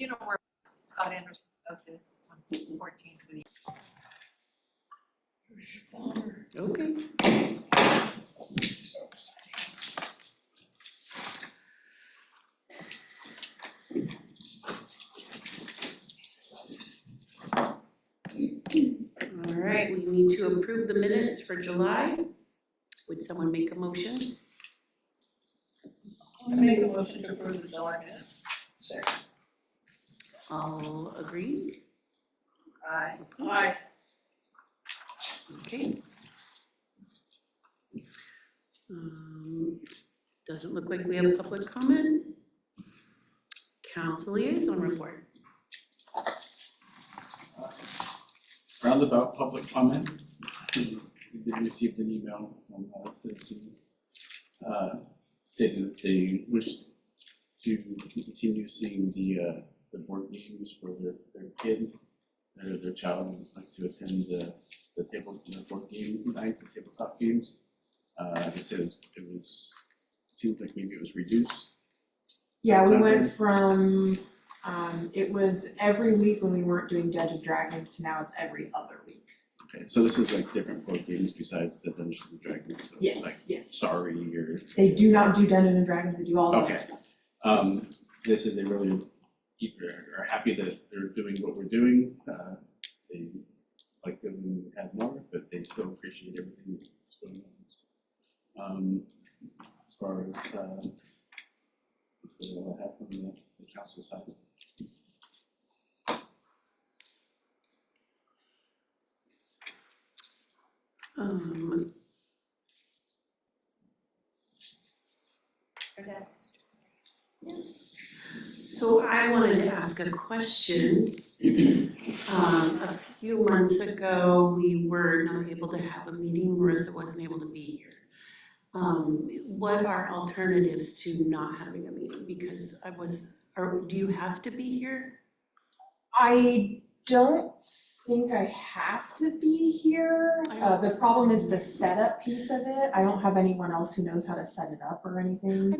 you know where Scott Anderson's house is on 14th with the Okay. All right, we need to approve the minutes for July. Would someone make a motion? I make a motion to approve the July minutes. Second. All agree? Aye. Aye. Okay. Doesn't look like we have public comment. Council liaison report. Roundabout public comment. We did receive an email from a citizen stating that they wish to continue seeing the board games for their kid, their child likes to attend the board game nights, the tabletop games. It says it seemed like maybe it was reduced. Yeah, we Timeframe? went from, it was every week when we weren't doing Dungeons and Dragons to now it's every other week. Okay, so this is like different board games besides the Dungeons and Dragons, so Yes, like yes. Sorry or. They do not do Dungeons and Dragons, they do all the other Okay. stuff. They said they really are happy that they're doing what we're doing. They like them and had more, but they still appreciate everything that's going on. So, as far as that's what I have from the council side. So I wanted to ask a question. A few months ago, we were not able to have a meeting. Marissa wasn't able to be here. What are alternatives to not having a meeting? Because do you have to be here? I don't think I have to be here. The problem is the setup piece of it. I don't have anyone else who knows how to set it up or anything.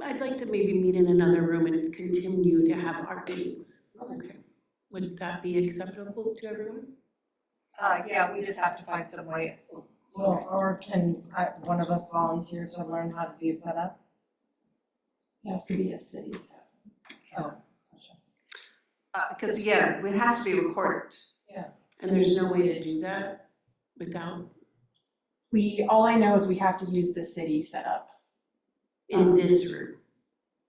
I'd like to maybe meet in another room and continue to have our meetings. Okay. Would that be acceptable to everyone? Yeah, we just have to find some way. Well, or can one of us volunteer to learn how to do setup? It has to be a city staff. Oh. Because again, it has to be recorded. And there's no way to do that without, All I know is we have to use the city setup. in this room.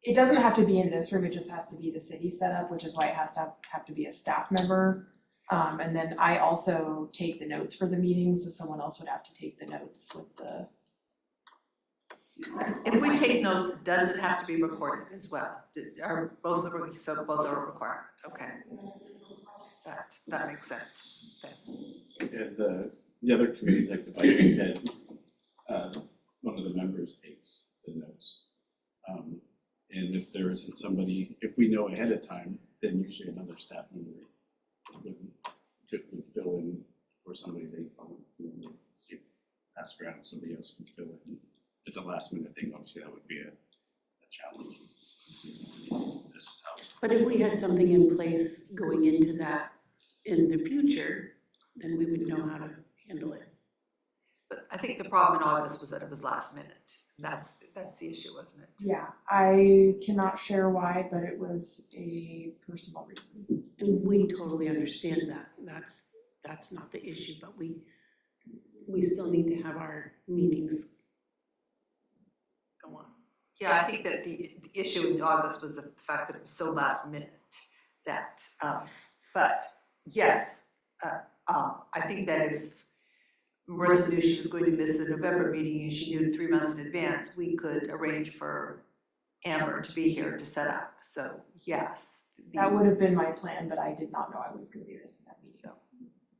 It doesn't have to be in this room, it just has to be the city setup, which is why it has to have to be a staff member. And then I also take the notes for the meetings, so someone else would have to take the notes with the. If we take notes, does it have to be recorded as well? Are both are required? Okay. That makes sense. Okay. And the other committees like the budget head, one of the members takes the notes. And if there isn't somebody, if we know ahead of time, then usually another staff member could fill in for somebody they see, ask around, somebody else can fill in. If it's a last minute thing, obviously that would be a challenge. This is how. But if we had something in place going into that in the future, then we would know how to handle it. But I think the problem in August was that it was last minute. That's the issue, wasn't it? Yeah, I cannot share why, but it was a personal reason. And we totally understand that. That's not the issue, but we still need to have our meetings go on. Yeah, I think that the issue in August was the fact that it was so last minute that, but yes, I think that if Marissa knew she was going to miss the November meeting and she knew 3 months in advance, we could arrange for Amber to be here to set up. So yes. That would have been my plan, but I did not know I was gonna be missing that meeting.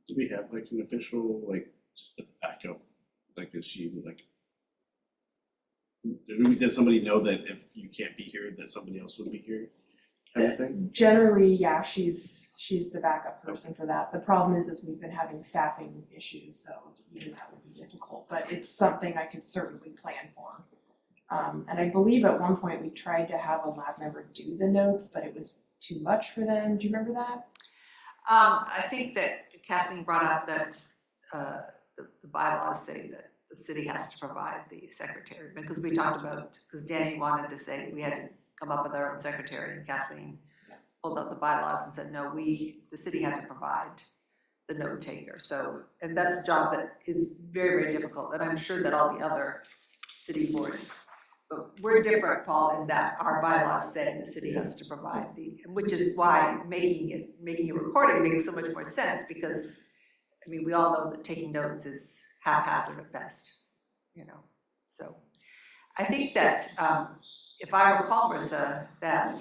Do we have like an official, like, just a backup, like, is she like, does somebody know that if you can't be here, that somebody else would be here, kind of thing? Generally, yeah, she's the backup person for that. The problem is we've been having staffing issues, so even that would be difficult, but it's something I could certainly plan for. And I believe at one point we tried to have a lab member do the notes, but it was too much for them? Do you remember that? I think that Kathleen brought up that the bylaws say that the city has to provide the secretary, because we talked about, because Danny wanted to say we had to come up with our own secretary, and Kathleen pulled up the bylaws and said, no, the city had to provide the note taker. So, and that's a job that is very, very difficult, and I'm sure that all the other city boards, but we're different, Paul, in that our bylaws say the city has to provide which is why making a recording makes so much more sense, because, I mean, we all know that taking notes is haphazard at best, you know. So I think that if I recall, Marissa, that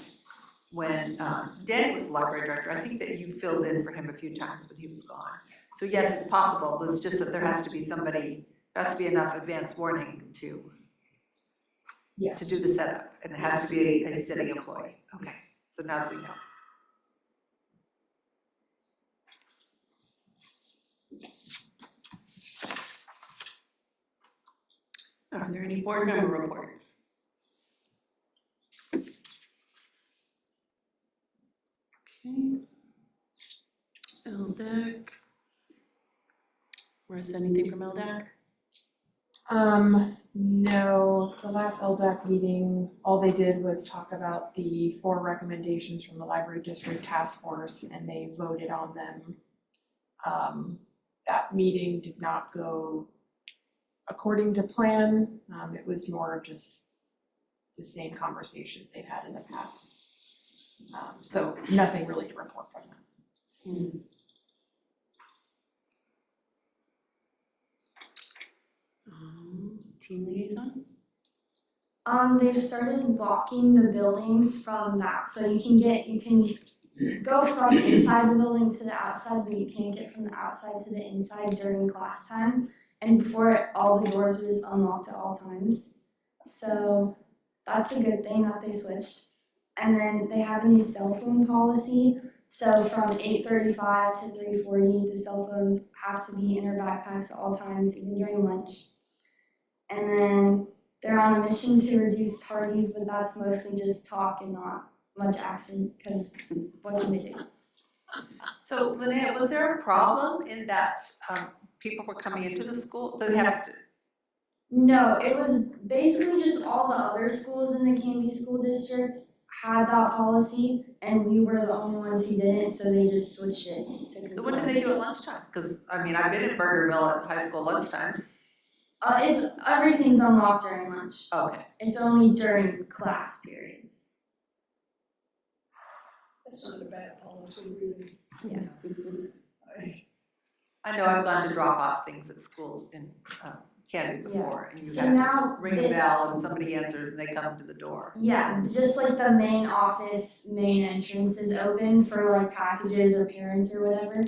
when Danny was the library director, I think that you filled in for him a few times when he was gone. So yes, it's possible, but it's just that there has to be enough advance warning to Yes. do the setup, and it has to be a city employee. Okay, so now that we know. Are there any board member reports? Okay. LDAC. Marissa, anything from LDAC? No, the last LDAC meeting, all they did was talk about the 4 recommendations from the library district task force, and they voted on them. That meeting did not go according to plan. It was more of just the same conversations they've had in the past. So nothing really to report from them. Team liaison? They've started blocking the buildings from that, so you can go from inside the building to the outside, but you can't get from the outside to the inside during class time. And before, all the doors were just unlocked at all times. So that's a good thing that they switched. And then they have a new cell phone policy. So from 8:35 to 3:40, the cell phones have to be in our backpacks at all times, even during lunch. And then they're on a mission to reduce tardies, but that's mostly just talk and not much action, because what can they do? So Linnea, was there a problem in that people were coming into the school? Did they have to? No, it was basically just all the other schools in the Canby School District had that policy, and we were the only ones who didn't, so they just switched it to. So what did they do at lunchtime? Because, I mean, I've been in Burgerville at high school lunchtime. Everything's unlocked during lunch. Okay. It's only during class periods. That's not a bad policy, really. Yeah. I know I've gone to drop off things at schools in Canby before, and you So have now to ring a bell and somebody answers and they come to the door. Yeah, just like the main office, main entrance is open for like packages or parents or whatever.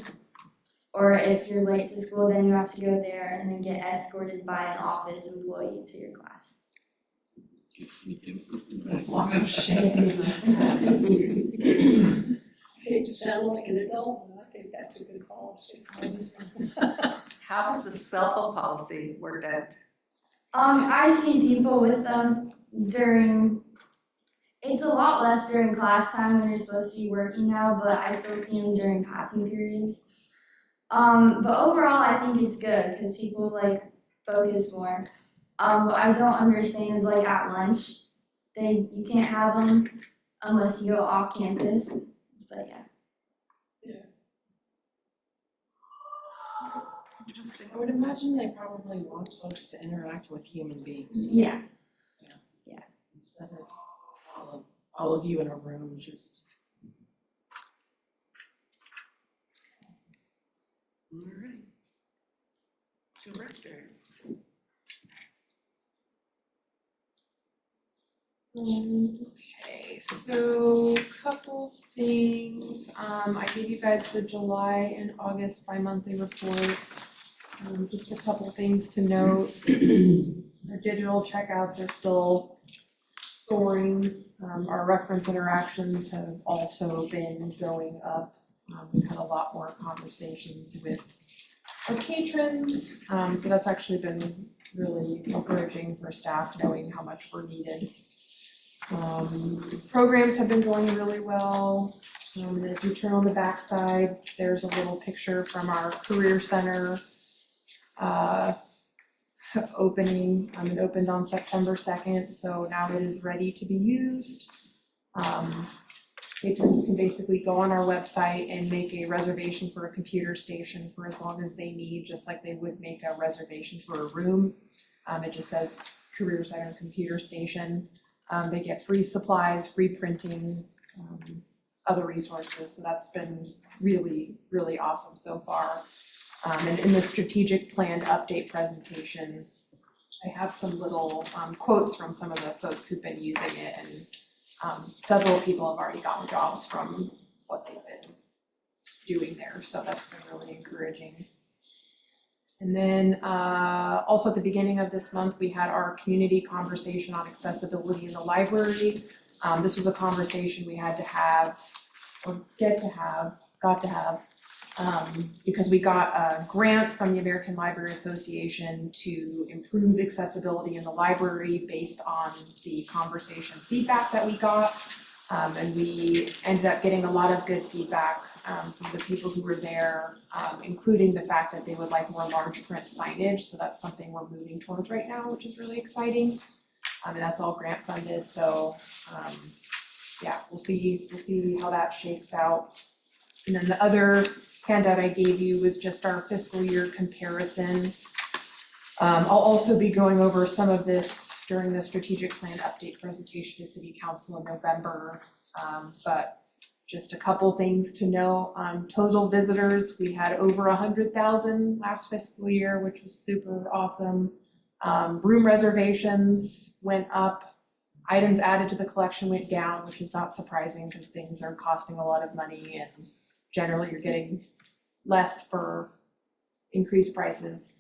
Or if you're late to school, then you have to go there and then get escorted by an office employee to your class. You sneak in. Walk of shame. I hate to sound like an adult, but I think that's a good policy. How does the cell phone policy work out? I see people with them during, it's a lot less during class time when you're supposed to be working now, but I still see them during passing periods. But overall, I think it's good because people like focus more. What I don't understand is like at lunch, you can't have them unless you go off campus. But yeah. I would imagine they probably want folks to interact with human beings Yeah. instead of all of you in a room just. All right. Director. Okay, so couple things. I gave you guys the July and August bi-monthly report. Just a couple things to note. Our digital checkouts are still soaring. Our reference interactions have also been going up. We've had a lot more conversations with our patrons, so that's actually been really encouraging for staff, knowing how much we're needed. Programs have been going really well. If you turn on the backside, there's a little picture from our Career Center opening. It opened on September 2nd, so now it is ready to be used. Patrons can basically go on our website and make a reservation for a computer station for as long as they need, just like they would make a reservation for a room. It just says Career Center Computer Station. They get free supplies, free printing, other resources, so that's been really, really awesome so far. And in the strategic plan update presentation, I have some little quotes from some of the folks who've been using it, and several people have already gotten jobs from what they've been doing there, so that's been really encouraging. And then also at the beginning of this month, we had our community conversation on accessibility in the library. This was a conversation we had to have, or got to have, because we got a grant from the American Library Association to improve accessibility in the library based on the conversation feedback that we got. And we ended up getting a lot of good feedback from the people who were there, including the fact that they would like more large print signage. So that's something we're moving towards right now, which is really exciting. And that's all grant funded. So yeah, we'll see how that shakes out. And then the other handout I gave you was just our fiscal year comparison. I'll also be going over some of this during the strategic plan update presentation to City Council in November. But just a couple things to know. Total visitors, we had over 100,000 last fiscal year, which was super awesome. Room reservations went up. Items added to the collection went down, which is not surprising because things are costing a lot of money and generally you're getting less for increased prices.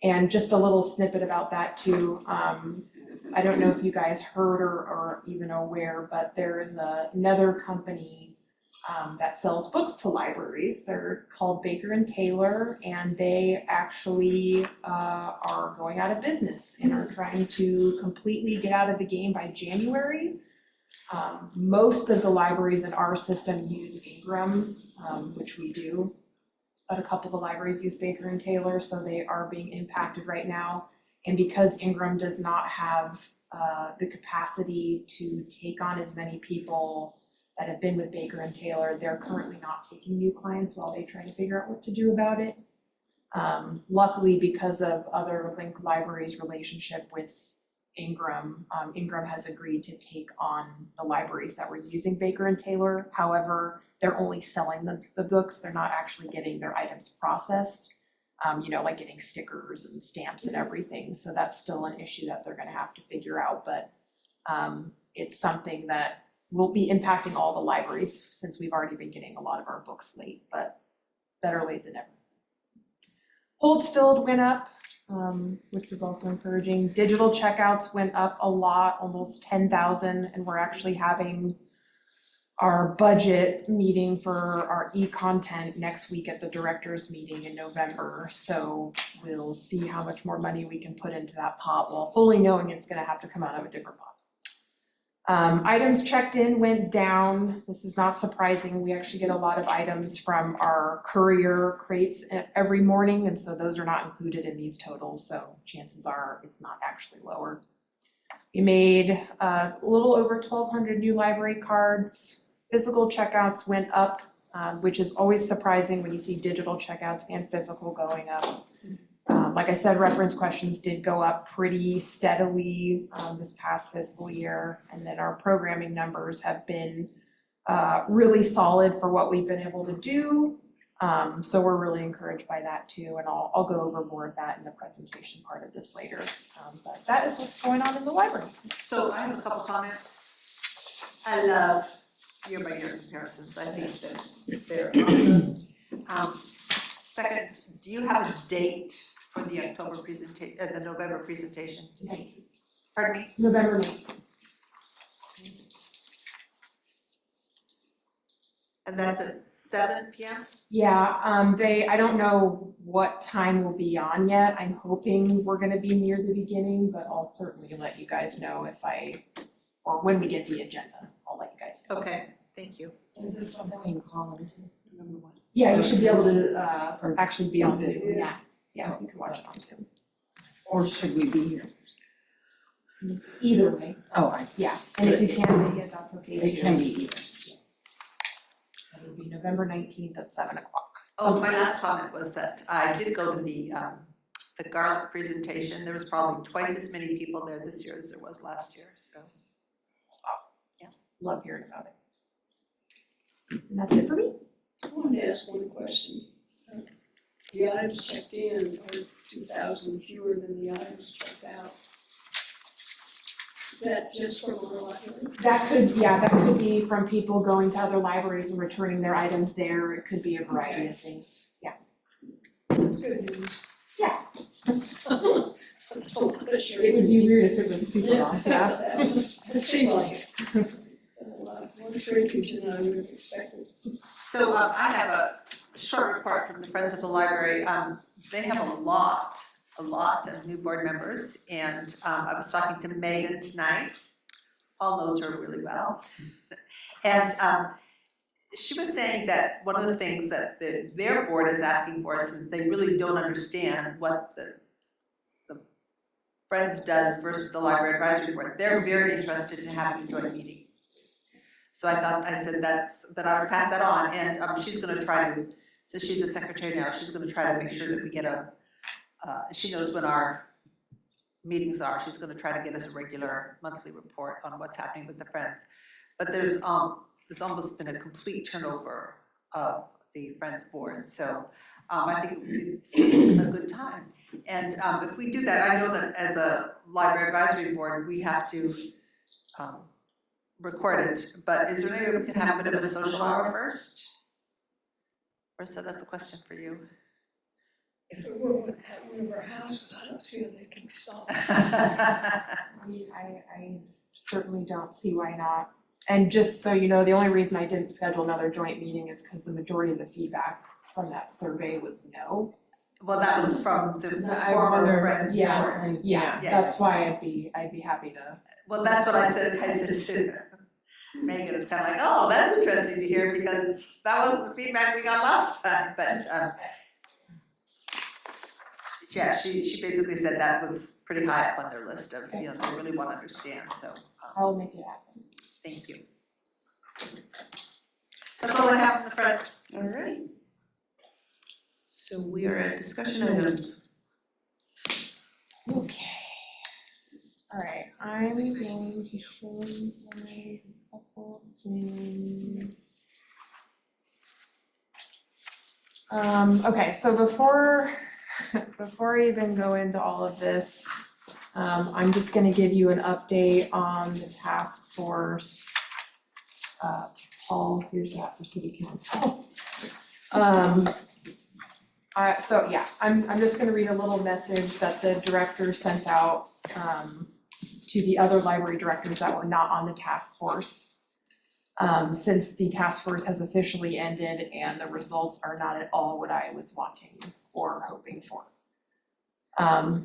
And just a little snippet about that too. I don't know if you guys heard or even aware, but there is another company that sells books to libraries. They're called Baker and Taylor, and they actually are going out of business and are trying to completely get out of the game by January. Most of the libraries in our system use Ingram, which we do, but a couple of the libraries use Baker and Taylor, so they are being impacted right now. And because Ingram does not have the capacity to take on as many people that have been with Baker and Taylor, they're currently not taking new clients while they try to figure out what to do about it. Luckily, because of other Link Libraries' relationship with Ingram, Ingram has agreed to take on the libraries that were using Baker and Taylor. However, they're only selling the books, they're not actually getting their items processed, like getting stickers and stamps and everything. So that's still an issue that they're gonna have to figure out, but it's something that will be impacting all the libraries since we've already been getting a lot of our books late, but better late than never. Holds filled went up, which was also encouraging. Digital checkouts went up a lot, almost 10,000, and we're actually having our budget meeting for our e-content next week at the directors meeting in November. So we'll see how much more money we can put into that pot while fully knowing it's gonna have to come out of a different pot. Items checked in went down. This is not surprising. We actually get a lot of items from our courier crates every morning, and so those are not included in these totals, so chances are it's not actually lower. We made a little over 1,200 new library cards. Physical checkouts went up, which is always surprising when you see digital checkouts and physical going up. Like I said, reference questions did go up pretty steadily this past fiscal year, and then our programming numbers have been really solid for what we've been able to do. So we're really encouraged by that too, and I'll go over more of that in the presentation part of this later. But that is what's going on in the library. So I have a couple comments. I love year-by-year comparisons. I think that they're awesome. Second, do you have a date for the October presentation, the November presentation? Pardon me? November 9th. And that's at 7 p.m.? Yeah, I don't know what time we'll be on yet. I'm hoping we're gonna be near the beginning, but I'll certainly let you guys know if I or when we get the agenda, I'll let you guys know. Okay, thank you. Is this something we can call into? Yeah, you should be able to, Or actually be on is it- Zoom, yeah, you can watch it on Zoom. Or should we be here? Either way, Oh, I see. yeah, and if you can't make it, that's okay too. It can be either. It'll be November 19th at 7:00. Oh, my last comment was that I did go to the garlic presentation. There was probably twice as many people there this year as there was last year, so. Love hearing about it. And that's it for me. I wanted to ask one question. The items checked in are 2,000 fewer than the items checked out. Is that just from our library? That could be from people going to other libraries and returning their items there. It could be a variety of things, yeah. That's good news. Yeah. So what a sure. It would be weird if it was super Yeah, long, it seemed like it. A lot more shrinkage than I would have expected. So I have a short report from the Friends of the Library. They have a lot of new board members, and I was talking to Megan tonight. Paul knows her really well. And she was saying that one of the things that their board is asking for, since they really don't understand what the Friends does versus the Library Advisory Board, they're very interested in having a joint meeting. So I said that I would pass that on, and she's gonna try to, so she's the secretary now, she's gonna try to make sure that we get she knows when our meetings are, she's gonna try to get us a regular monthly report on what's happening with the Friends. But there's almost been a complete turnover of the Friends board, so I think it's a good time. And if we do that, I know that as a library advisory board, we have to record it, but is there any way we can have a bit of a social hour first? Or so that's a question for you. If it were at one of our houses, I don't see how they can stop. I mean, I certainly don't see why not. And just so you know, the only reason I didn't schedule another joint meeting is because the majority of the feedback from that survey was no. Well, that was from the I former wonder, Friends yeah, board. Yeah, Yes. that's why I'd be happy to. Well, that's what I said to Megan, it's kind of like, oh, that's interesting to hear, because that wasn't the feedback we got last time, but, yeah, she basically said that was pretty high up on their list of, they really want to understand, so, I'll make it happen. thank you. That's all I have from the Friends. All right. So we are at discussion items. Okay. All right, I'm going to show you a couple things. Okay, so before I even go into all of this, I'm just gonna give you an update on the task force. Paul, here's that for city council. So yeah, I'm just gonna read a little message that the director sent out to the other library directors that were not on the task force. Since the task force has officially ended and the results are not at all what I was wanting or hoping for.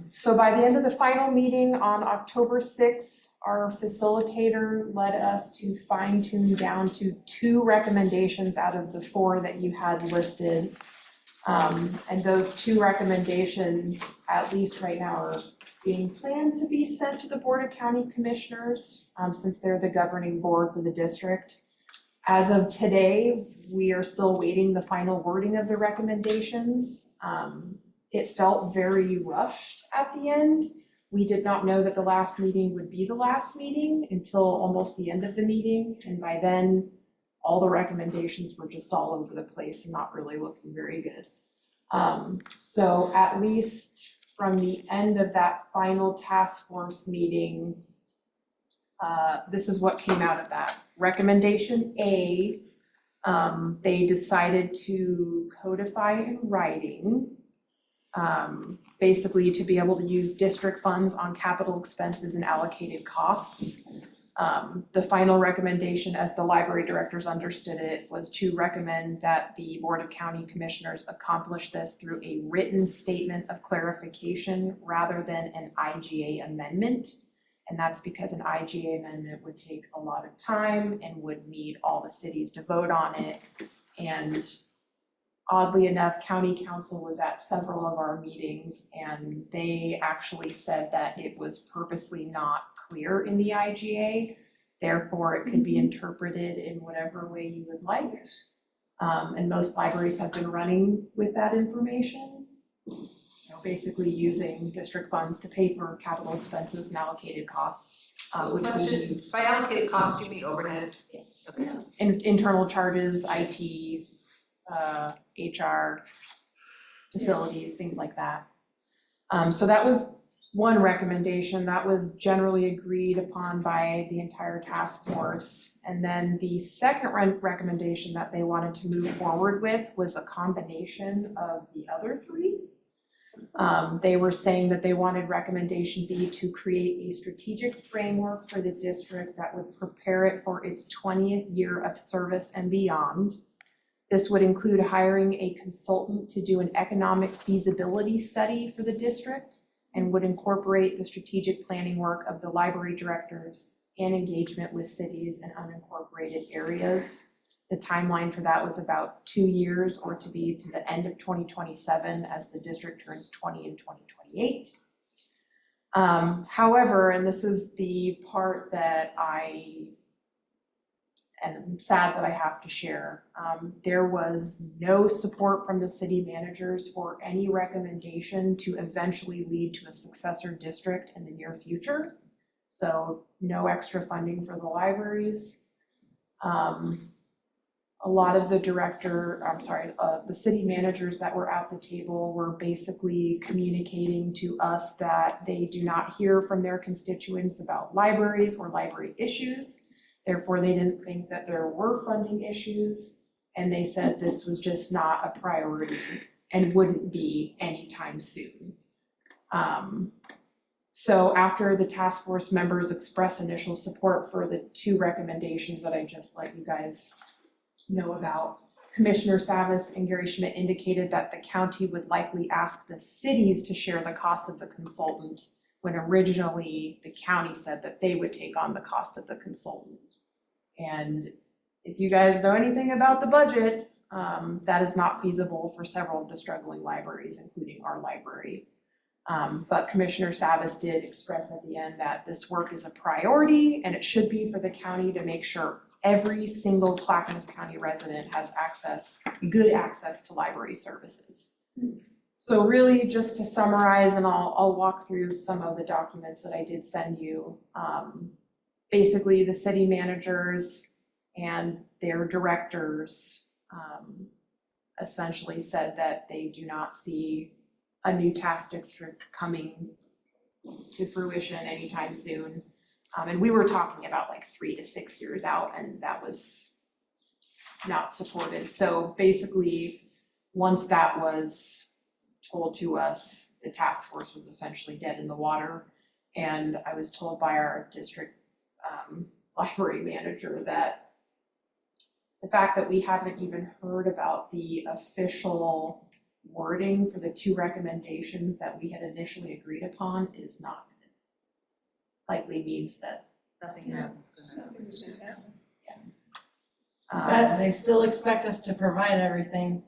So by the end of the final meeting on October 6th, our facilitator led us to fine tune down to 2 recommendations out of the 4 that you had listed. And those 2 recommendations, at least right now, are being planned to be sent to the Board of County Commissioners, since they're the governing board for the district. As of today, we are still waiting the final wording of the recommendations. It felt very rushed at the end. We did not know that the last meeting would be the last meeting until almost the end of the meeting, and by then, all the recommendations were just all over the place and not really looking very good. So at least from the end of that final task force meeting, this is what came out of that. Recommendation A, they decided to codify in writing, basically to be able to use district funds on capital expenses and allocated costs. The final recommendation, as the library directors understood it, was to recommend that the Board of County Commissioners accomplish this through a written statement of clarification rather than an IGA amendment. And that's because an IGA amendment would take a lot of time and would need all the cities to vote on it. And oddly enough, county council was at several of our meetings and they actually said that it was purposely not clear in the IGA. Therefore, it could be interpreted in whatever way you would like. And most libraries have been running with that information. Basically using district funds to pay for capital expenses and allocated costs, which we Question, use. by allocated cost, you mean overhead? Yes. Okay. Internal charges, IT, HR, facilities, things like that. So that was one recommendation that was generally agreed upon by the entire task force. And then the second recommendation that they wanted to move forward with was a combination of the other three. They were saying that they wanted recommendation B to create a strategic framework for the district that would prepare it for its 20th year of service and beyond. This would include hiring a consultant to do an economic feasibility study for the district and would incorporate the strategic planning work of the library directors and engagement with cities and unincorporated areas. The timeline for that was about 2 years, or to be to the end of 2027 as the district turns 20 in 2028. However, and this is the part that I am sad that I have to share, there was no support from the city managers for any recommendation to eventually lead to a successor district in the near future. So no extra funding for the libraries. A lot of the the city managers that were at the table were basically communicating to us that they do not hear from their constituents about libraries or library issues. Therefore, they didn't think that there were funding issues, and they said this was just not a priority and wouldn't be anytime soon. So after the task force members expressed initial support for the two recommendations that I just let you guys know about, Commissioner Savas and Gary Schmidt indicated that the county would likely ask the cities to share the cost of the consultant, when originally the county said that they would take on the cost of the consultant. And if you guys know anything about the budget, that is not feasible for several of the struggling libraries, including our library. But Commissioner Savas did express at the end that this work is a priority and it should be for the county to make sure every single Clackamas County resident has good access to library services. So really, just to summarize, and I'll walk through some of the documents that I did send you. Basically, the city managers and their directors essentially said that they do not see a new task district coming to fruition anytime soon. And we were talking about like 3 to 6 years out, and that was not supported. So basically, once that was told to us, the task force was essentially dead in the water. And I was told by our district library manager that the fact that we haven't even heard about the official wording for the two recommendations that we had initially agreed upon is not good. Likely means that Nothing happens. Something doesn't happen. But they still expect us to provide everything.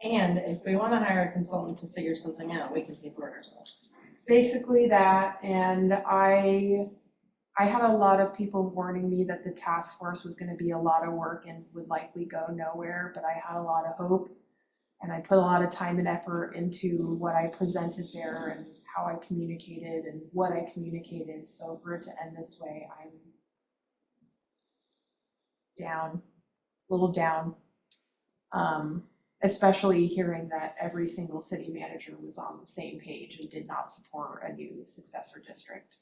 And if we wanna hire a consultant to figure something out, we can pay for it ourselves. basically that, and I had a lot of people warning me that the task force was gonna be a lot of work and would likely go nowhere, but I had a lot of hope. And I put a lot of time and effort into what I presented there and how I communicated and what I communicated. So for it to end this way, I'm down, a little down. Especially hearing that every single city manager was on the same page and did not support a new successor district.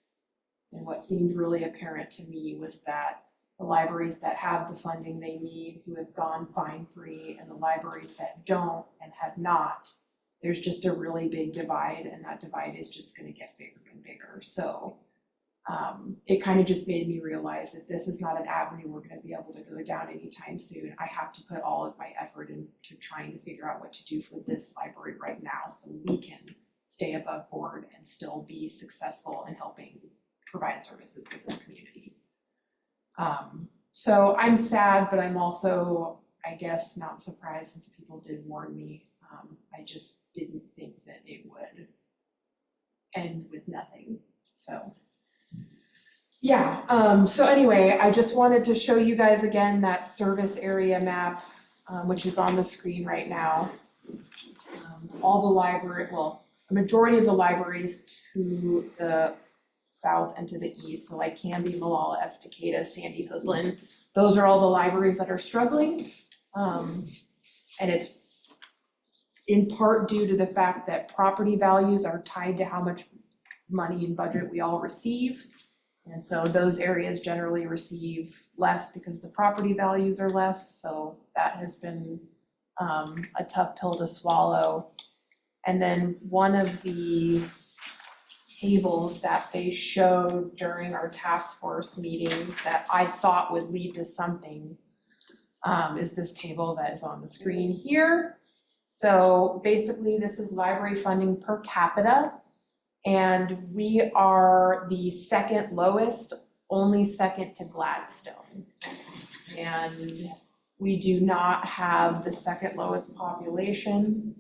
And what seemed really apparent to me was that the libraries that have the funding they need, who have gone fine-free, and the libraries that don't and have not, there's just a really big divide, and that divide is just gonna get bigger and bigger. So it kind of just made me realize that this is not an avenue we're gonna be able to go down anytime soon. I have to put all of my effort into trying to figure out what to do for this library right now so we can stay above board and still be successful in helping provide services to this community. So I'm sad, but I'm also, I guess, not surprised since people did warn me. I just didn't think that it would end with nothing, so. Yeah, so anyway, I just wanted to show you guys again that service area map, which is on the screen right now. All the library, well, a majority of the libraries to the south and to the east, so like Canby, Malala, Estacada, Sandy Hoodland, those are all the libraries that are struggling. And it's in part due to the fact that property values are tied to how much money and budget we all receive. And so those areas generally receive less because the property values are less, so that has been a tough pill to swallow. And then one of the tables that they showed during our task force meetings that I thought would lead to something is this table that is on the screen here. So basically this is library funding per capita, and we are the second lowest, only second to Gladstone. And we do not have the second lowest population,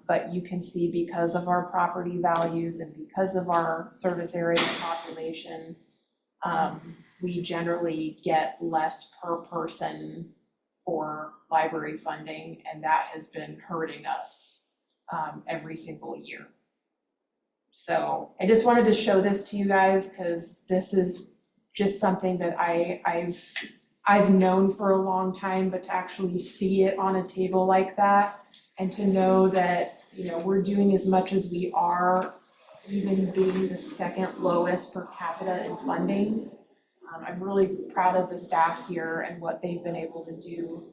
but you can see because of our property values and because of our service area population, we generally get less per person for library funding, and that has been hurting us every single year. So I just wanted to show this to you guys because this is just something that I've known for a long time, but to actually see it on a table like that and to know that, you know, we're doing as much as we are, even being the second lowest per capita in funding. I'm really proud of the staff here and what they've been able to do.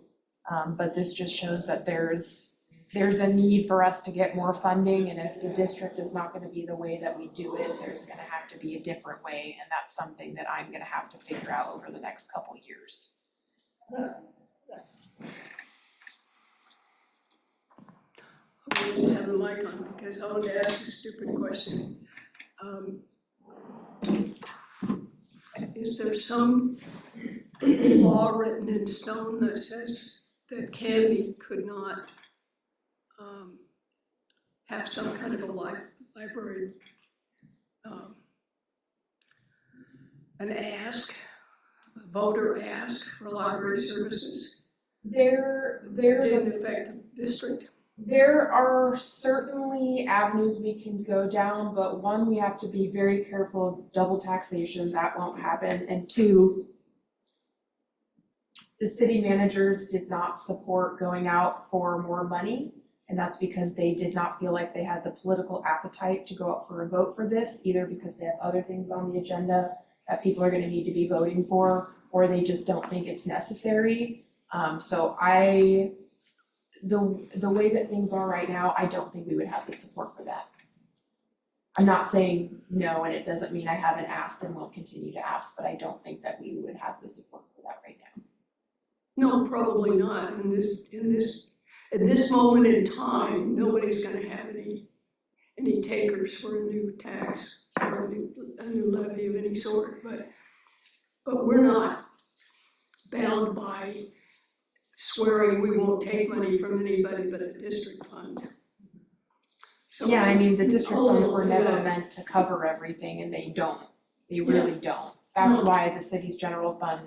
But this just shows that there's a need for us to get more funding, and if the district is not going to be the way that we do it, there's going to have to be a different way, and that's something that I'm going to have to figure out over the next couple years. I didn't have the mic on because I wanted to ask a stupid question. Is there some law written in stone that says that Canby could not have some kind of a library, an ask, a voter ask for library services? Didn't affect the district? There are certainly avenues we can go down, but one, we have to be very careful of double taxation, that won't happen, and two, the city managers did not support going out for more money, and that's because they did not feel like they had the political appetite to go out for a vote for this, either because they have other things on the agenda that people are gonna need to be voting for, or they just don't think it's necessary. So the way that things are right now, I don't think we would have the support for that. I'm not saying no, and it doesn't mean I haven't asked and won't continue to ask, but I don't think that we would have the support for that right now. No, probably not. At this moment in time, nobody's gonna have any takers for a new tax or a new levy of any sort, but we're not bound by swearing we won't take money from anybody but the district funds. So Yeah, I mean, the district funds were never yeah. meant to cover everything, and they don't, they really don't. That's No. why the city's general fund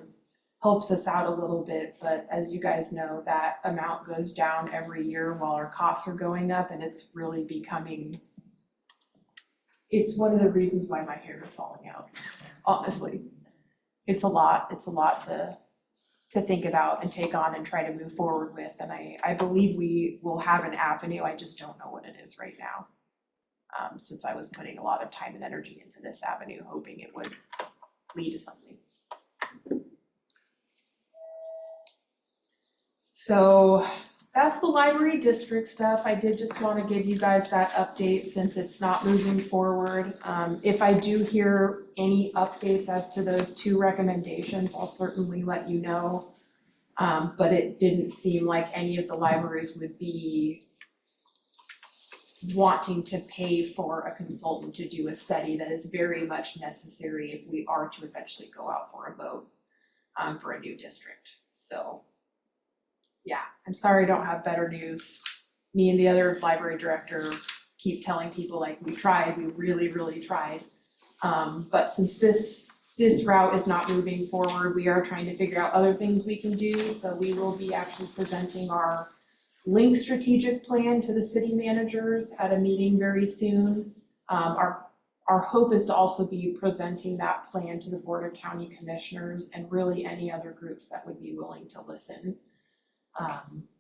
helps us out a little bit, but as you guys know, that amount goes down every year while our costs are going up, and it's really becoming, it's one of the reasons why my hair is falling out, honestly. It's a lot to think about and take on and try to move forward with, and I believe we will have an avenue, I just don't know what it is right now. Since I was putting a lot of time and energy into this avenue, hoping it would lead to something. So that's the library district stuff. I did just want to give you guys that update since it's not moving forward. If I do hear any updates as to those two recommendations, I'll certainly let you know. But it didn't seem like any of the libraries would be wanting to pay for a consultant to do a study that is very much necessary if we are to eventually go out for a vote for a new district. So yeah, I'm sorry I don't have better news. Me and the other library director keep telling people like, we tried, we really, really tried. But since this route is not moving forward, we are trying to figure out other things we can do. So we will be actually presenting our link strategic plan to the city managers at a meeting very soon. Our hope is to also be presenting that plan to the Board of County Commissioners and really any other groups that would be willing to listen.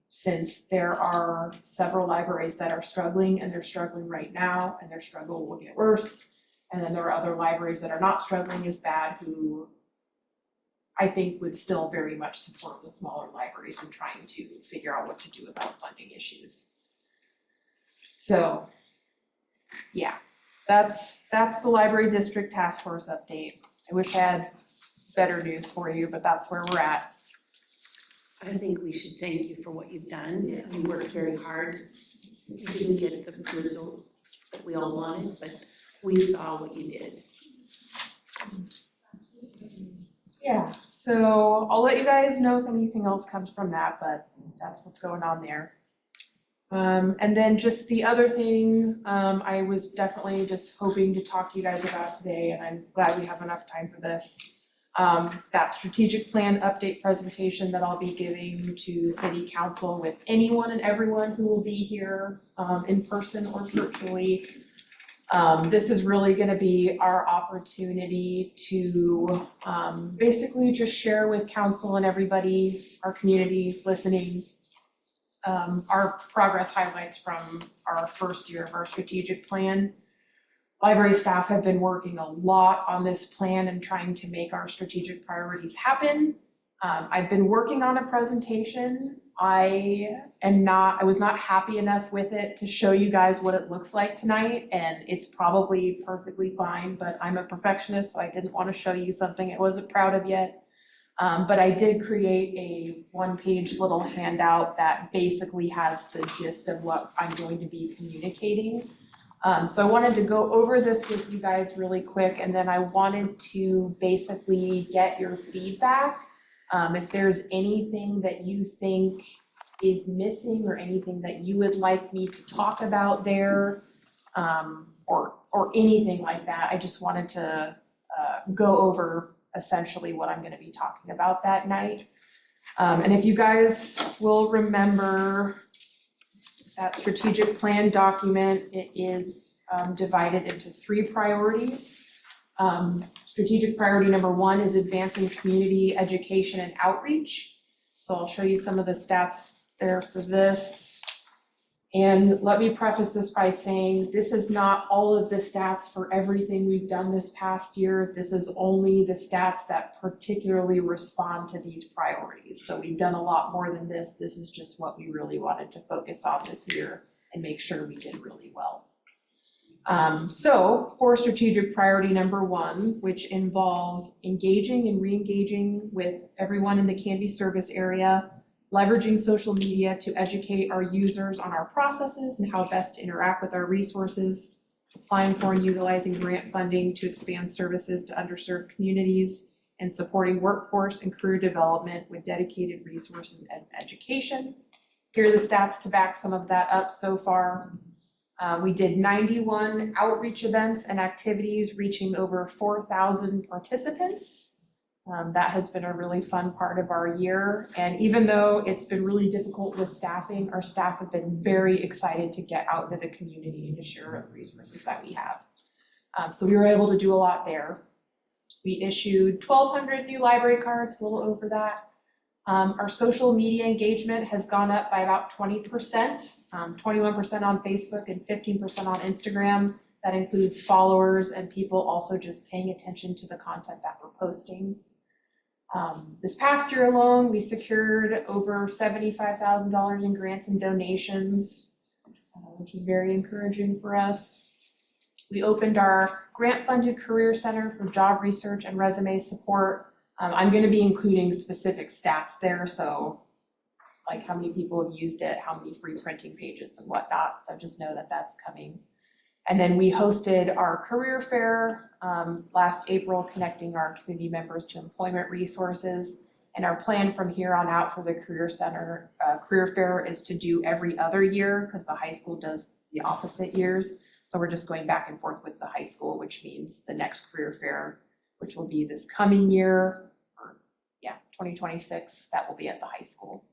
Since there are several libraries that are struggling, and they're struggling right now, and their struggle will get worse. And then there are other libraries that are not struggling as bad who I think would still very much support the smaller libraries in trying to figure out what to do about funding issues. So, yeah, that's the library district task force update. I wish I had better news for you, but that's where we're at. I think we should thank you for what you've done. You worked very hard. You didn't get the result that we all wanted, but we saw what you did. Yeah, so I'll let you guys know if anything else comes from that, but that's what's going on there. And then just the other thing, I was definitely just hoping to talk to you guys about today, and I'm glad we have enough time for this. That strategic plan update presentation that I'll be giving to city council with anyone and everyone who will be here, in person or virtually. This is really gonna be our opportunity to basically just share with council and everybody, our community listening, our progress highlights from our first year of our strategic plan. Library staff have been working a lot on this plan and trying to make our strategic priorities happen. I've been working on a presentation. I was not happy enough with it to show you guys what it looks like tonight, and it's probably perfectly fine, but I'm a perfectionist, so I didn't want to show you something I wasn't proud of yet. But I did create a one-page little handout that basically has the gist of what I'm going to be communicating. So I wanted to go over this with you guys really quick, and then I wanted to basically get your feedback. If there's anything that you think is missing or anything that you would like me to talk about there, or anything like that, I just wanted to go over essentially what I'm gonna be talking about that night. And if you guys will remember that strategic plan document, it is divided into 3 priorities. Strategic priority number 1 is advancing community education and outreach. So I'll show you some of the stats there for this. And let me preface this by saying this is not all of the stats for everything we've done this past year. This is only the stats that particularly respond to these priorities. So we've done a lot more than this. This is just what we really wanted to focus on this year and make sure we did really well. So for strategic priority number 1, which involves engaging and re-engaging with everyone in the Canby service area, leveraging social media to educate our users on our processes and how best to interact with our resources, applying for and utilizing grant funding to expand services to underserved communities, and supporting workforce and career development with dedicated resources and education. Here are the stats to back some of that up so far. We did 91 outreach events and activities reaching over 4,000 participants. That has been a really fun part of our year. And even though it's been really difficult with staffing, our staff have been very excited to get out into the community and to share the resources that we have. So we were able to do a lot there. We issued 1,200 new library cards, a little over that. Our social media engagement has gone up by about 20%, 21% on Facebook and 15% on Instagram. That includes followers and people also just paying attention to the content that we're posting. This past year alone, we secured over $75,000 in grants and donations, which was very encouraging for us. We opened our grant-funded career center for job research and resume support. I'm going to be including specific stats there, so like how many people have used it, how many free printing pages and whatnot, so just know that that's coming. And then we hosted our career fair last April, connecting our community members to employment resources. And our plan from here on out for the career center, career fair is to do every other year, because the high school does the opposite years. So we're just going back and forth with the high school, which means the next career fair, which will be this coming year, 2026, that will be at the high school.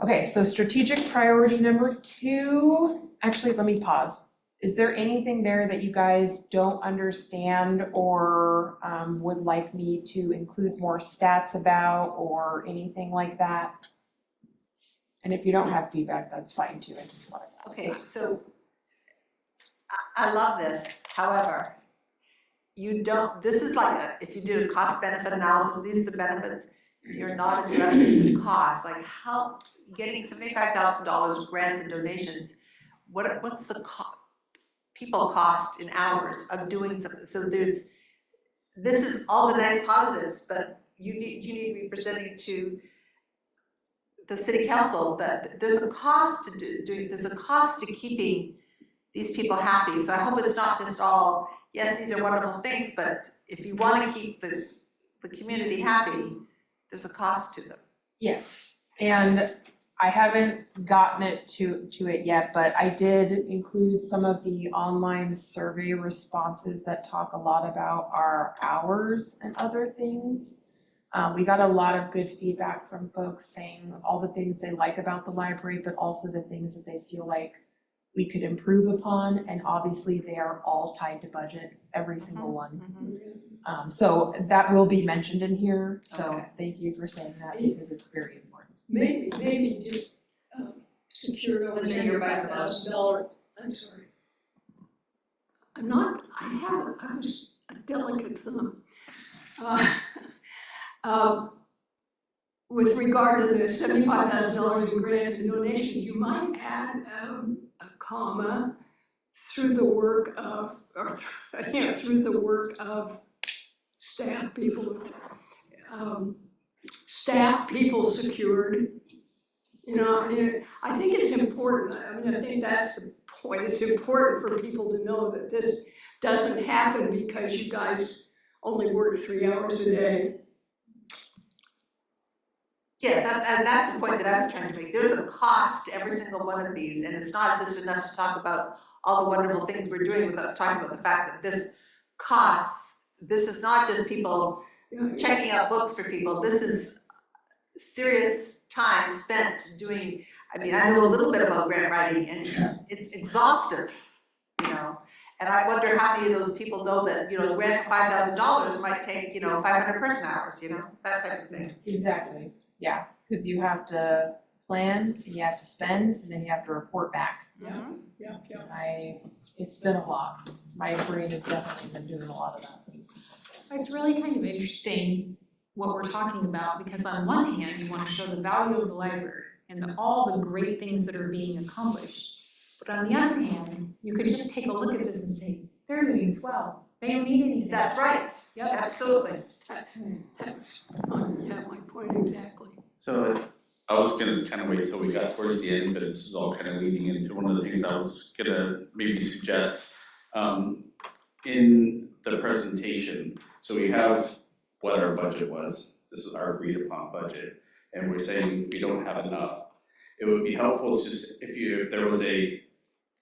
Okay, so strategic priority number 2, actually, let me pause. Is there anything there that you guys don't understand or would like me to include more stats about or anything like that? And if you don't have feedback, that's fine too, I just wanted to. Okay, so I love this, however, you don't, this is like if you did a cost benefit analysis, these are the benefits, you're not addressing the cost, like how, getting $75,000 grants and donations, what's the people cost in hours of doing something? So this is all the nice positives, but you need to be presenting to the city council that there's a cost to there's a cost to keeping these people happy. So I hope it's not just all, yes, these are wonderful things, but if you want to keep the community happy, there's a cost to them. Yes, and I haven't gotten it to it yet, but I did include some of the online survey responses that talk a lot about our hours and other things. We got a lot of good feedback from folks saying all the things they like about the library, but also the things that they feel like we could improve upon, and obviously they are all tied to budget, every single one. So that will be mentioned in here, so Okay. thank you for saying that, because it's very important. Maybe just secure over Linda, your microphone. $75,000. I'm sorry. I'm a delicate thumb. With regard to the $75,000 in grants and donations, you might add a comma through the work of, through the work of staff people, staff people secured. I think it's important. I think that's the point. It's important for people to know that this doesn't happen because you guys only work 3 hours a day. Yes, and that's the point that I was trying to make. There's a cost to every single one of these, and it's not just enough to talk about all the wonderful things we're doing without talking about the fact that this costs. This is not just people checking out books for people. This is serious time spent doing, I mean, I know a little bit about grant writing, and it's exhaustive, And I wonder how many of those people know that, a grant for $5,000 might take, 500 person hours, that type of thing. Exactly, yeah, because you have to plan, and you have to spend, and then you have to report back. Yeah. It's been a lot. My brain has definitely been doing a lot of that. It's really kind of interesting what we're talking about, because on one hand, you want to show the value of the library and all the great things that are being accomplished. But on the other hand, you could just take a look at this and say, they're doing swell. They don't need anything. That's right, Yep. absolutely. That's my point exactly. So I was gonna kind of wait till we got towards the end, but this is all kind of leading into one of the things I was gonna maybe suggest. In the presentation, so we have what our budget was, this is our agreed upon budget, and we're saying we don't have enough. It would be helpful to, if there was a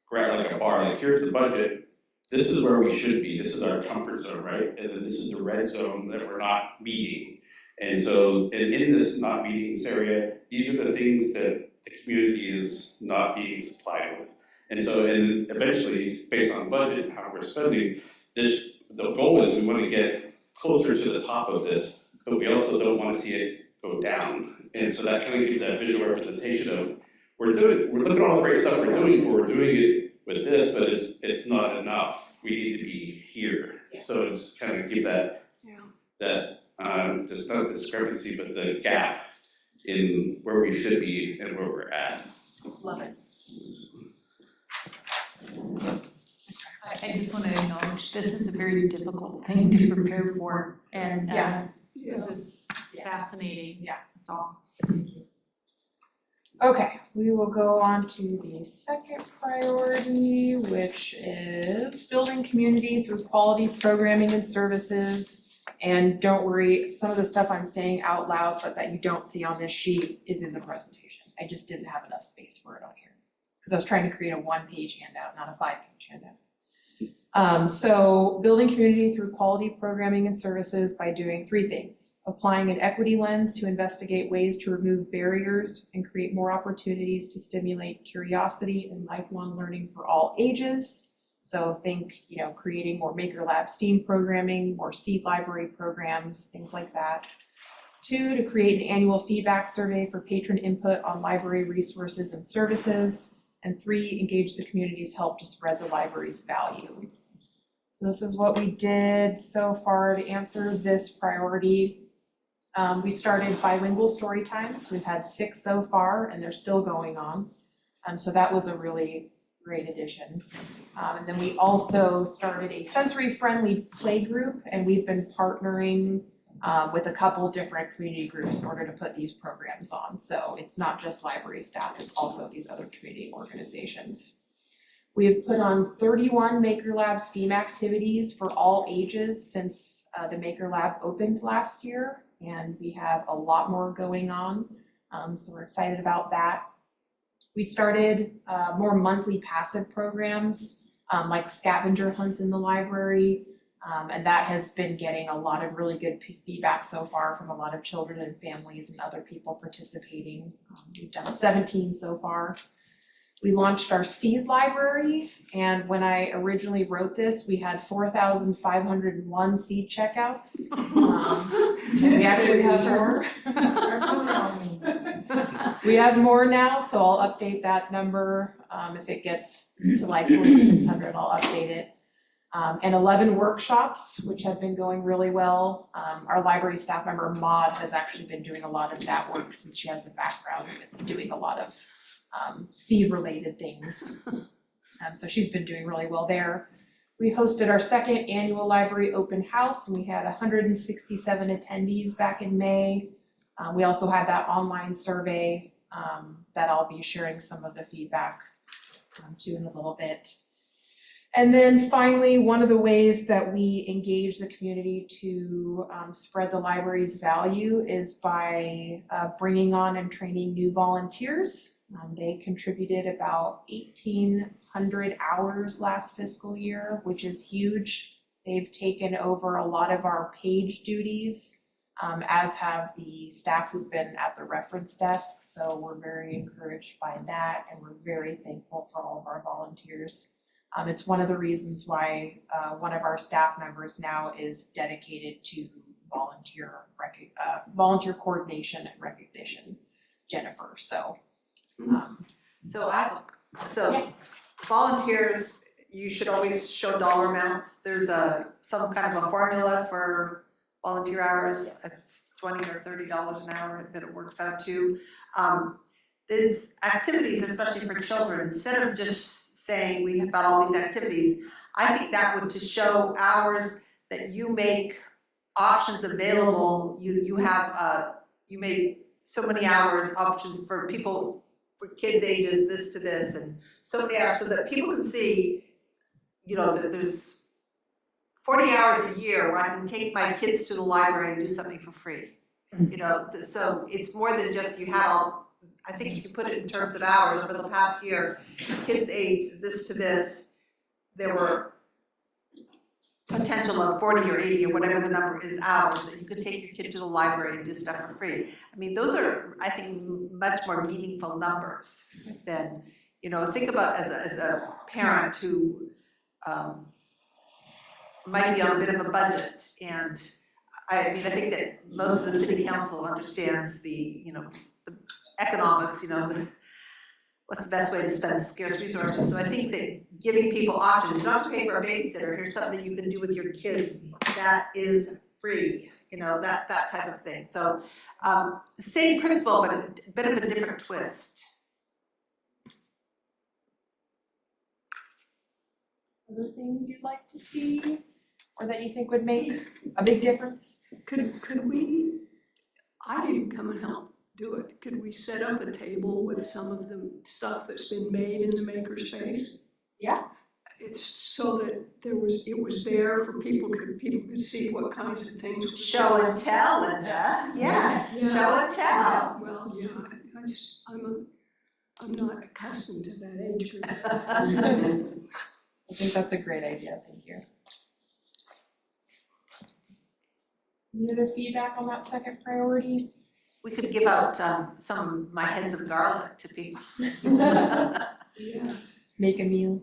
graph, like a bar, like here's the budget, this is where we should be, this is our comfort zone, right? And then this is the red zone that we're not meeting. And so, and in this not meeting this area, these are the things that the community is not being supplied with. And so, and eventually, based on budget, how we're spending, the goal is we want to get closer to the top of this, but we also don't want to see it go down. And so that kind of gives that visual representation of, we're looking at all the great stuff we're doing, but we're doing it with this, but it's not enough. We need to be here. So just kind of give that, just not the discrepancy, but the gap in where we should be and where we're at. Love it. I just want to acknowledge, this is a very difficult thing to prepare for, and this is fascinating. Yeah. That's all. Okay, we will go on to the second priority, which is building community through quality programming and services. And don't worry, some of the stuff I'm saying out loud, but that you don't see on this sheet is in the presentation. I just didn't have enough space for it on here. Because I was trying to create a 1-page handout, not a 5-page handout. So building community through quality programming and services by doing 3 things. Applying an equity lens to investigate ways to remove barriers and create more opportunities to stimulate curiosity and lifelong learning for all ages. So think, creating more Maker Lab STEAM programming, more seed library programs, things like that. 2, to create an annual feedback survey for patron input on library resources and services. And 3, engage the community's help to spread the library's value. So this is what we did so far to answer this priority. We started bilingual story times. We've had 6 so far, and they're still going on. So that was a really great addition. And then we also started a sensory-friendly play group, and we've been partnering with a couple different community groups in order to put these programs on. So it's not just library staff, it's also these other community organizations. We have put on 31 Maker Lab STEAM activities for all ages since the Maker Lab opened last year, and we have a lot more going on, so we're excited about that. We started more monthly passive programs like scavenger hunts in the library, and that has been getting a lot of really good feedback so far from a lot of children and families and other people participating. We've done 17 so far. We launched our seed library, and when I originally wrote this, we had 4,501 seed checkouts. And we actually have more. We have more now, so I'll update that number. If it gets to like 4,600, I'll update it. And 11 workshops, which have been going really well. Our library staff member, Maud, has actually been doing a lot of that work since she has a background in doing a lot of seed-related things. So she's been doing really well there. We hosted our second annual library open house, and we had 167 attendees back in May. We also had that online survey that I'll be sharing some of the feedback to in a little bit. And then finally, one of the ways that we engage the community to spread the library's value is by bringing on and training new volunteers. They contributed about 1,800 hours last fiscal year, which is huge. They've taken over a lot of our page duties, as have the staff who've been at the reference desk. So we're very encouraged by that, and we're very thankful for all of our volunteers. It's one of the reasons why one of our staff members now is dedicated to volunteer coordination and recognition, Jennifer. So Volunteers, you should always show dollar amounts. There's some kind of a formula for volunteer hours. It's $20 or $30 an hour that it works out to. These activities, especially for children, instead of just saying we have got all these activities, I think that would to show hours that you make options available. You make so many hours options for people, for kids ages this to this, and so many hours, so that people can see, that there's 40 hours a year where I can take my kids to the library and do something for free. So it's more than just you had all. I think if you put it in terms of hours, over the past year, kids aged this to this, there were potential of 40 or 80 or whatever the number is hours that you could take your kid to the library and do stuff for free. I mean, those are, I think, much more meaningful numbers than, think about as a parent who might be on a bit of a budget. And I think that most of the city council understands the economics, what's the best way to spend scarce resources. So I think that giving people options, you don't have to pay for a babysitter, here's something you can do with your kids that is free, that type of thing. So same principle, but a bit of a different twist. other things you'd like to see or that you think would make a big difference? Could we, I didn't come and help do it, could we set up a table with some of the stuff that's been made in the makerspace? Yeah. It's so that it was there for people could see what kinds of things. were Show and going tell, on. Linda, yes, Yeah. show and tell. Well, yeah, I'm not accustomed to that age group. I think that's a great idea, thank you. Any other feedback on that second priority? We could give out some of my heads of garlic to people. Yeah, Make a meal.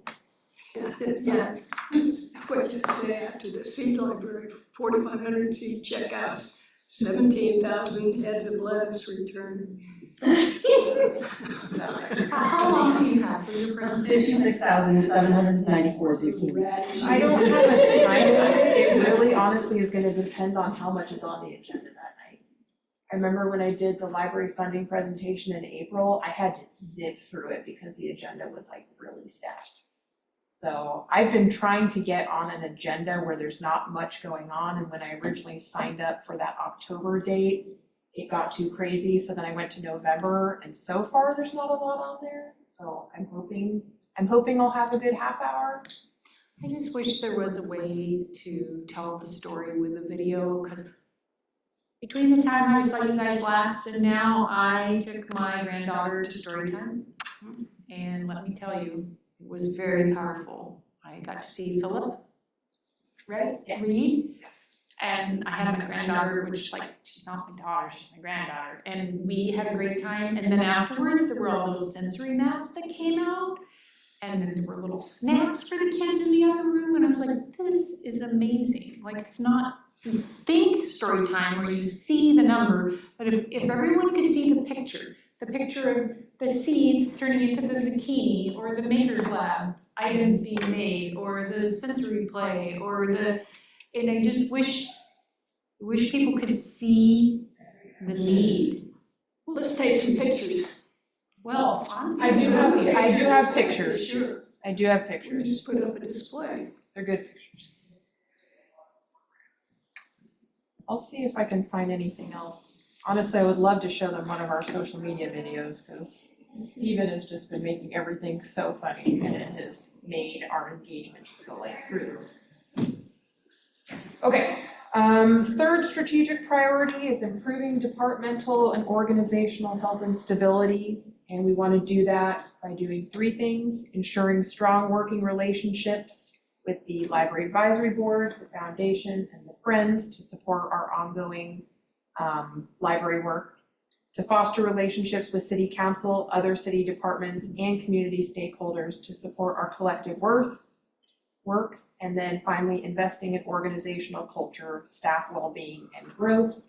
yeah. What you say after the seed library, 4,500 seed checkouts, 17,000 heads of lettuce returned. How long do you have for your presentation? 56,794 zucchini. Radishes. I don't have a time limit, it really honestly is gonna depend on how much is on the agenda that night. I remember when I did the library funding presentation in April, I had to zip through it because the agenda was like really stacked. So I've been trying to get on an agenda where there's not much going on, and when I originally signed up for that October date, it got too crazy, so then I went to November, and so far there's not a lot on there, so I'm hoping I'll have a good half hour. I just wish there was a way to tell the story with a video, because between the time I saw you guys last and now, I took my granddaughter to story time. And let me tell you, it was very powerful. I got to see Philip read. And I had my granddaughter, which like, she's not my daughter, she's my granddaughter. And we had a great time. And then afterwards, there were all those sensory maps that came out. And then there were little snacks for the kids in the other room. And I was like, this is amazing. Like, it's not, you think story time where you see the number, but if everyone could see the picture of the seeds turning into the zucchini, or the Maker's Lab items being made, or the sensory play, or and I just wish people could see the need. Well, let's take some pictures. Well, I do have pictures. Sure, I do have we pictures. just put up a display. They're good pictures. I'll see if I can find anything else. Honestly, I would love to show them one of our social media videos, because Steven has just been making everything so funny, and it has made our engagement just go like through. Okay, third strategic priority is improving departmental and organizational health and stability. And we want to do that by doing three things: ensuring strong working relationships with the Library Advisory Board, the Foundation, and the Friends to support our ongoing library work; to foster relationships with City Council, other city departments, and community stakeholders to support our collective work; and then finally, investing in organizational culture, staff well-being, and growth.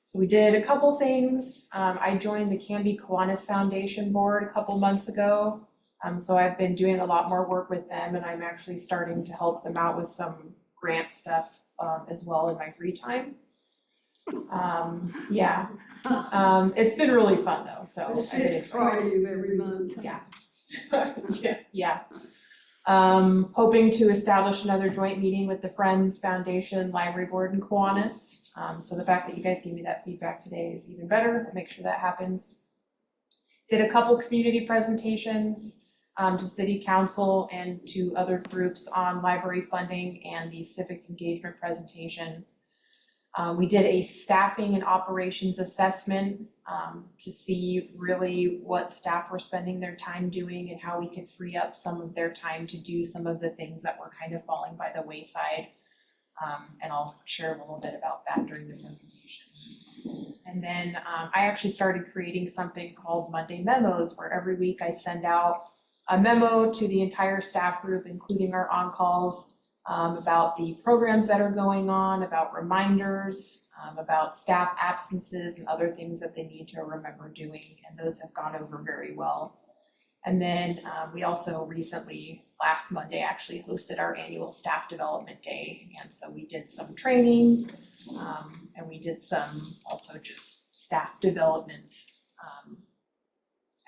So we did a couple things. I joined the Canby Kiwanis Foundation board a couple months ago. So I've been doing a lot more work with them, and I'm actually starting to help them out with some grant stuff as well in my free time. Yeah, it's been really fun though, so. The I really 6th Friday of every month. Yeah. Yeah. Hoping to establish another joint meeting with the Friends Foundation, Library Board, and Kiwanis. So the fact that you guys gave me that feedback today is even better. I'll make sure that happens. Did a couple community presentations to City Council and to other groups on library funding and the civic engagement presentation. We did a staffing and operations assessment to see really what staff were spending their time doing and how we could free up some of their time to do some of the things that were kind of falling by the wayside. And I'll share a little bit about that during the presentation. And then I actually started creating something called Monday Memos, where every week I send out a memo to the entire staff group, including our on-calls, about the programs that are going on, about reminders, about staff absences and other things that they need to remember doing, and those have gone over very well. And then we also recently, last Monday, actually hosted our annual staff development day, and so we did some training, and we did some also just staff development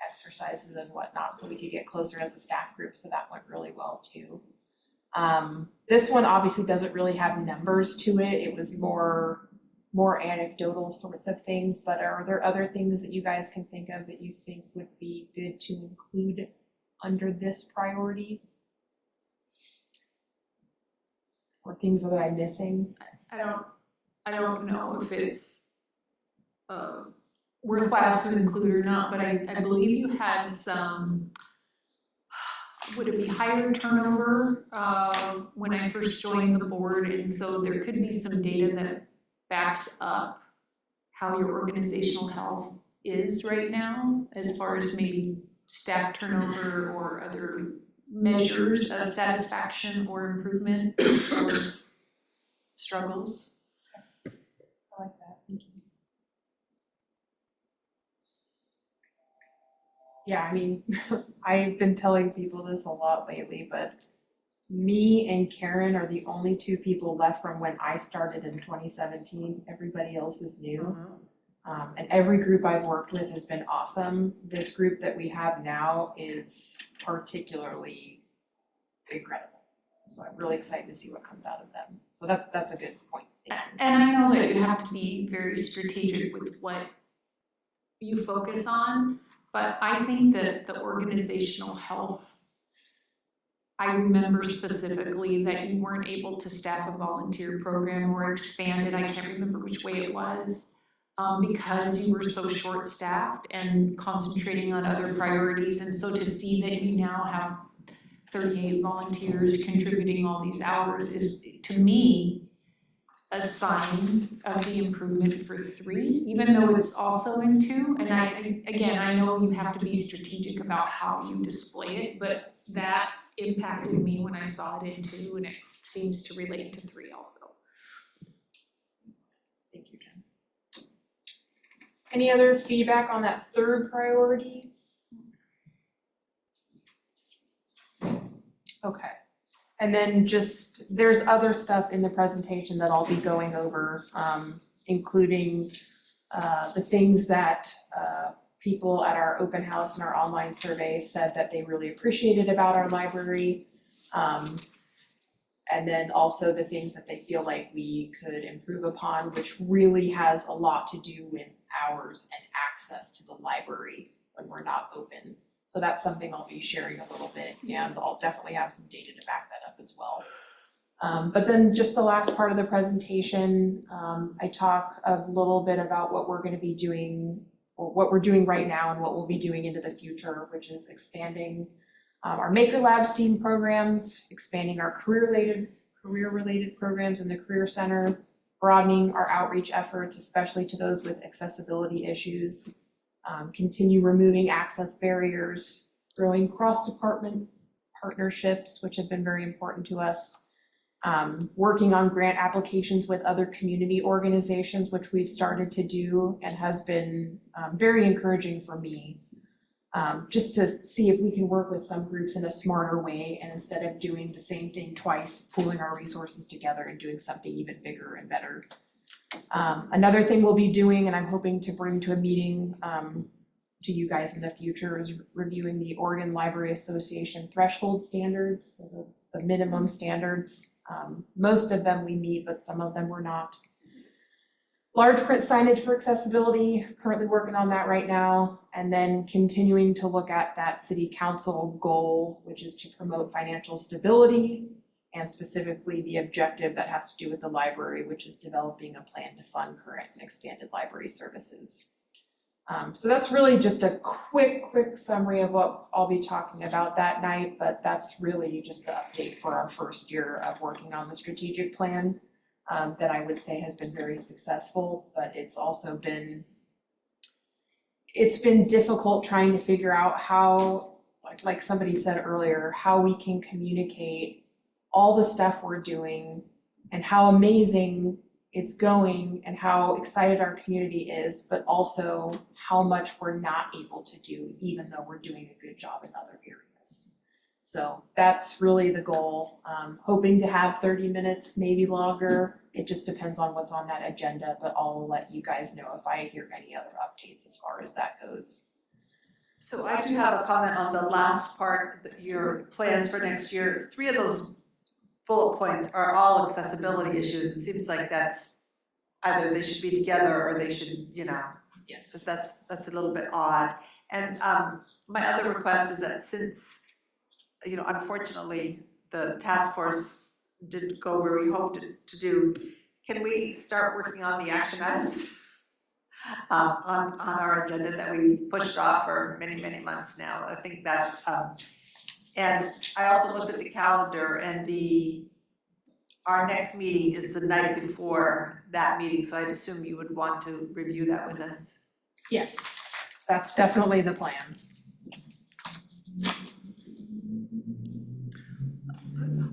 exercises and whatnot, so we could get closer as a staff group, so that went really well too. This one obviously doesn't really have numbers to it. It was more more anecdotal sorts of things, but are there other things that you guys can think of that you think would be good to include under this priority? Or things that I'm missing? I don't know if it's worthwhile to include or not, but I believe you had some, would it be higher turnover when I first joined the board? And so there could be some data that backs up how your organizational health is right now, as far as maybe staff turnover or other measures of satisfaction or improvement or struggles. I like that, thank you. Yeah, I mean, I've been telling people this a lot lately, but me and Karen are the only two people left from when I started in 2017. Everybody else is new. And every group I've worked with has been awesome. This group that we have now is particularly incredible. So I'm really excited to see what comes out of them. So that's a good point. Thank you. And I know that you have to be very strategic with what you focus on, but I think that the organizational health, I remember specifically that you weren't able to staff a volunteer program or expand it. I can't remember which way it was, because you were so short-staffed and concentrating on other priorities. And so to see that you now have 38 volunteers contributing all these hours is, to me, a sign of the improvement for 3, even though it's also in 2. And I know you have to be strategic about how you display it, but that impacted me when I saw it in 2, and it seems to relate to 3 also. Thank you, Jen. Any other feedback on that third priority? Okay. And then just, there's other stuff in the presentation that I'll be going over, including the things that people at our open house and our online survey said that they really appreciated about our library. And then also the things that they feel like we could improve upon, which really has a lot to do with hours and access to the library when we're not open. So that's something I'll be sharing a little bit, and I'll definitely have some data to back that up as well. But then just the last part of the presentation, I talk a little bit about what we're going to be doing, or what we're doing right now and what we'll be doing into the future, which is expanding our Maker Lab STEAM programs, expanding our career-related programs in the Career Center, broadening our outreach efforts, especially to those with accessibility issues, continue removing access barriers, growing cross-department partnerships, which have been very important to us, working on grant applications with other community organizations, which we've started to do and has been very encouraging for me, just to see if we can work with some groups in a smarter way, and instead of doing the same thing twice, pooling our resources together and doing something even bigger and better. Another thing we'll be doing, and I'm hoping to bring to a meeting to you guys in the future, is reviewing the Oregon Library Association threshold standards. So that's the minimum standards. Most of them we meet, but some of them we're not. Large print signage for accessibility, currently working on that right now, and then continuing to look at that city council goal, which is to promote financial stability, and specifically the objective that has to do with the library, which is developing a plan to fund current and expanded library services. So that's really just a quick summary of what I'll be talking about that night, but that's really just the update for our first year of working on the strategic plan that I would say has been very successful, but it's also been, difficult trying to figure out how, like somebody said earlier, how we can communicate all the stuff we're doing and how amazing it's going and how excited our community is, but also how much we're not able to do, even though we're doing a good job in other areas. So that's really the goal. Hoping to have 30 minutes, maybe longer. It just depends on what's on that agenda, but I'll let you guys know if I hear any other updates as far as that goes. So I do have a comment on the last part, your plans for next year. 3 of those bullet points are all accessibility issues. It seems like that's either they should be together or they should, you know, Yes. so that's a little bit odd. And my other request is that since, you know, unfortunately, the task force didn't go where we hoped it to do, can we start working on the action items on our agenda that we pushed off for many, many months now? I think that's, and I also looked at the calendar and our next meeting is the night before that meeting, so I'd assume you would want to review that with us. Yes, that's definitely the plan.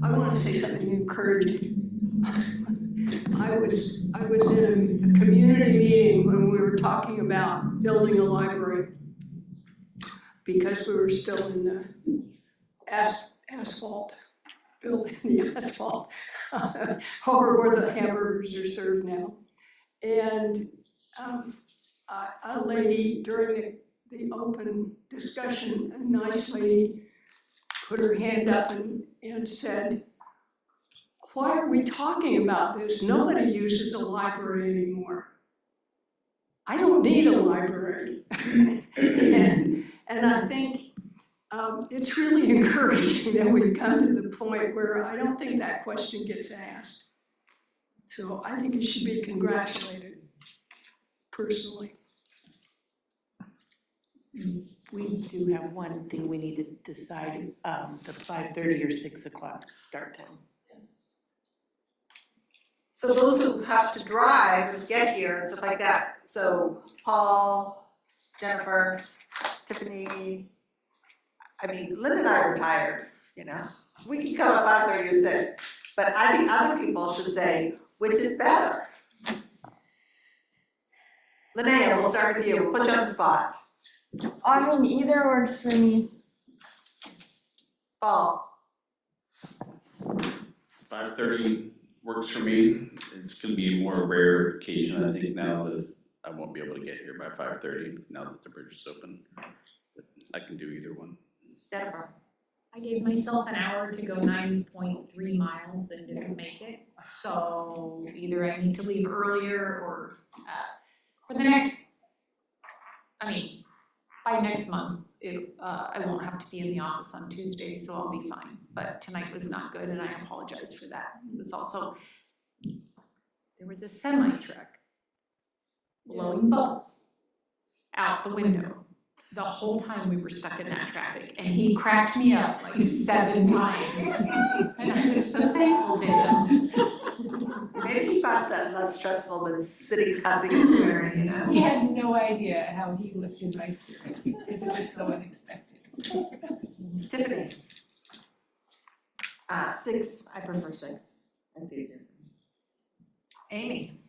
I want to say something encouraging. I was in a community meeting when we were talking about building a library because we were still in the asphalt, building the asphalt over where the hamburgers are served now. And a lady during the open discussion, a nice lady, put her hand up and said, "Why are we talking about this? Nobody uses a library anymore. I don't need a library." and I think it's really encouraging that we've come to the point where I don't think that question gets asked. So I think it should be congratulated, personally. We do have one thing we need to decide, the 5:30 or 6 o'clock start time. Yes. So those who have to drive and get here and stuff like that, so Paul, Jennifer, Tiffany, I mean, Lynn and I are tired, you know, we can come at 5:30 or 6, but I think other people should say, which is better? Linnea, we'll start with you, we'll put you on the spot. I mean, either works for me. Paul, 5:30 works for me. It's gonna be a more rare occasion, I think, now that I won't be able to get here by 5:30, now that the bridge is open. But I can do either one. Jennifer, I gave myself an hour to go 9.3 miles and didn't make it. So either I need to leave earlier or for the next, I mean, by next month, I won't have to be in the office on Tuesday, so I'll be fine. But tonight was not good and I apologize for that. It was also, there was a semi truck blowing bubbles out the window the whole time we were stuck in that traffic, and he cracked me up like 7 times. And I was so thankful to him. maybe he finds that less stressful than sitting cussing and swearing, you know? He had no idea how he lifted my spirits, because it was so unexpected. Tiffany, 6, I prefer 6. That's easier. Amy,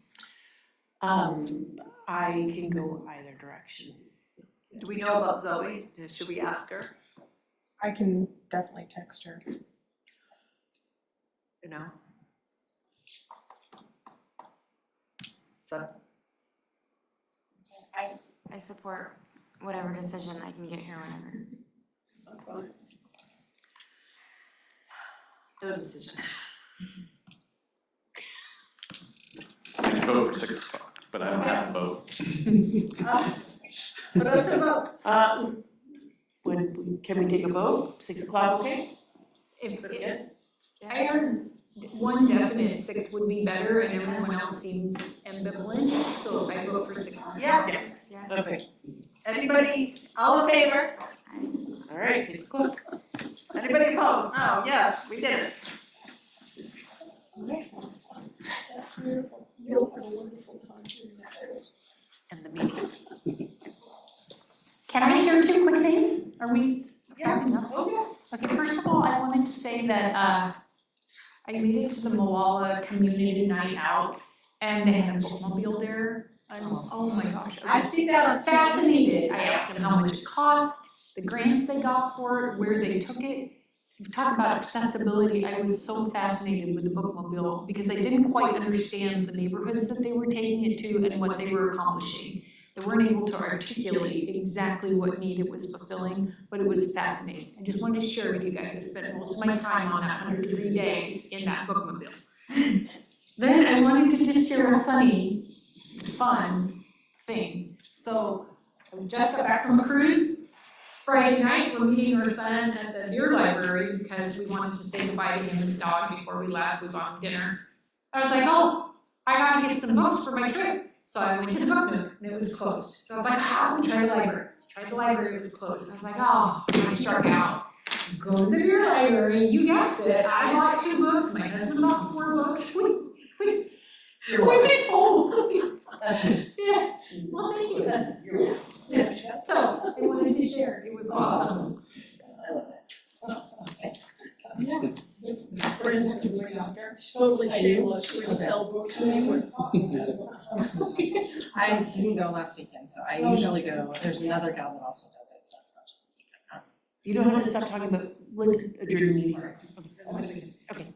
I can go either direction. do we know about Zoe? Should we ask her, I can definitely text her. you know? So, I support whatever decision. I can get here whenever. no decision. I can vote for 6 o'clock, but I don't have a vote. Put up the vote. Can we take a vote? 6 o'clock, okay? If I heard one definite 6 would be better and everyone else seemed ambivalent, so I vote for 6. Yeah, Yeah. Okay, anybody, all in favor? all right, 6 o'clock. Anybody opposed? No, yes, we did it. You'll have a wonderful time doing that. And the meeting. Can I share 2 quick things? Are we? Yeah, okay. Okay, first of all, I wanted to say that I made it to the Moala Community Night Out, and they had a bookmobile there. Oh my gosh. I see that on TV. Fascinated. I asked them how much it cost, the grants they got for it, where they took it. Talk about accessibility. I was so fascinated with the bookmobile because I didn't quite understand the neighborhoods that they were taking it to and what they were accomplishing. They weren't able to articulate exactly what need it was fulfilling, but it was fascinating. I just wanted to share with you guys. I spent most of my time on that 100-degree day in that bookmobile. Then I wanted to just share a funny fun thing. So we just got back from a cruise. Friday night, we're meeting our son at the Deer Library because we wanted to say goodbye to him and the dog before we left. We bought him dinner. I was like, oh, I gotta get some books for my trip. So I went to the Book Nook and it was closed. So I was like, ah, try the library. Tried the library, it was closed. I was like, oh, I struck out. Go to the Deer Library, you guessed it. I bought 2 books, my husband bought 4 books. We went home. That's good. Yeah, well, thank you. So I wanted to share, it was awesome. Totally shameless, we sell books anywhere. I didn't go last weekend, so I usually go, there's another gal that also does it, so it's not just me. You don't have to stop talking about, let's adjourn the meeting. Okay.